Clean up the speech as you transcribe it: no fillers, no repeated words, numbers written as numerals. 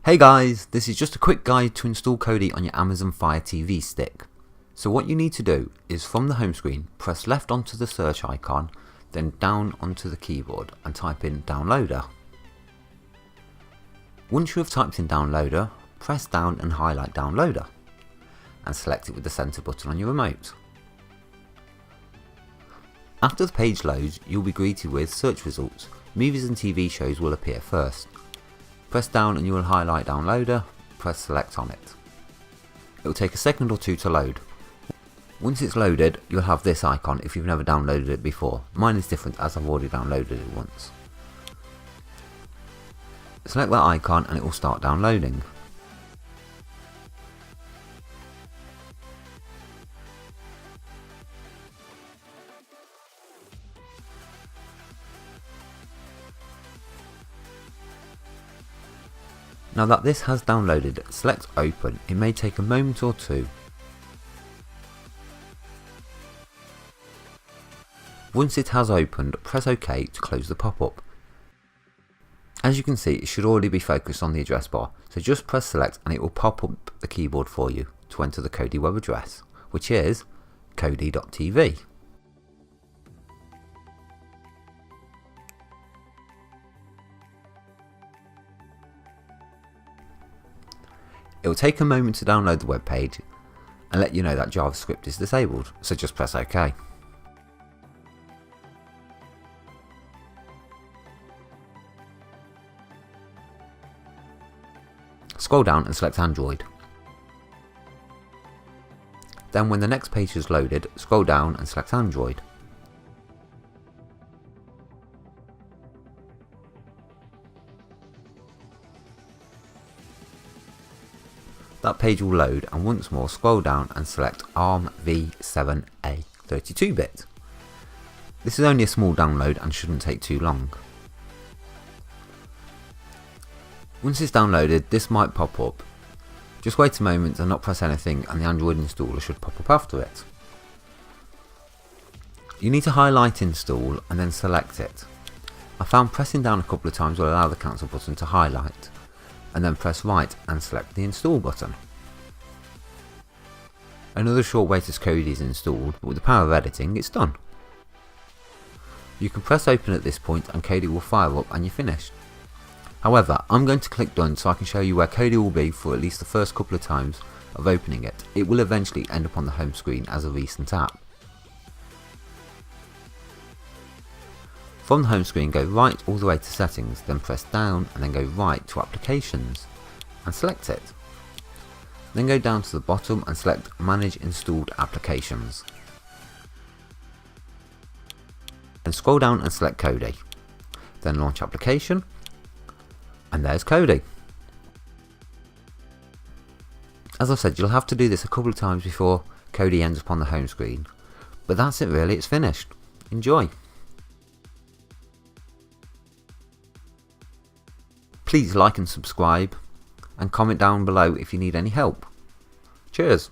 Hey guys, this is just a quick guide to install Kodi on your Amazon Fire TV stick. So what you need to do is from the home screen, press left onto the search icon, then down onto the keyboard and type in downloader. Once you have typed in downloader, press down and highlight downloader and select it with the center button on your remote. After the page loads, you'll be greeted with search results. Movies and TV shows will appear first. Press down and you will highlight downloader, press select on it. It will take a second or two to load. Once it's loaded, you'll have this icon if you've never downloaded it before. Mine is different as I've already downloaded it once. Select that icon and it will start downloading. Now that this has downloaded, select open. It may take a moment or two. Once it has opened, press OK to close the pop-up. As you can see, it should already be focused on the address bar, so just press select and it will pop up the keyboard for you to enter the Kodi web address, which is kodi.tv. It will take a moment to download the web page and let you know that JavaScript is disabled, so just press OK. Scroll down and select Android. Then when the next page is loaded, scroll down and select Android. That page will load and once more scroll down and select ARM v7a 32-bit. This is only a small download and shouldn't take too long. Once it's downloaded, this might pop up. Just wait a moment and not press anything and the Android installer should pop up after it. You need to highlight install and then select it. I found pressing down a couple of times will allow the cancel button to highlight, and then press right and select the install button. Another short wait as Kodi is installed, but with the power of editing it's done. You can press open at this point and Kodi will fire up and you're finished. However, I'm going to click done so I can show you where Kodi will be for at least the first couple of times of opening it. It will eventually end up on the home screen as a recent app. From the home screen, go right all the way to settings, then press down and then go right to applications and select it. Then go down to the bottom and select manage installed applications. Then scroll down and select Kodi. Then launch application. And there's Kodi. As I've said, you'll have to do this a couple of times before Kodi ends up on the home screen. But that's it really, it's finished. Enjoy. Please like and subscribe, and comment down below if you need any help. Cheers!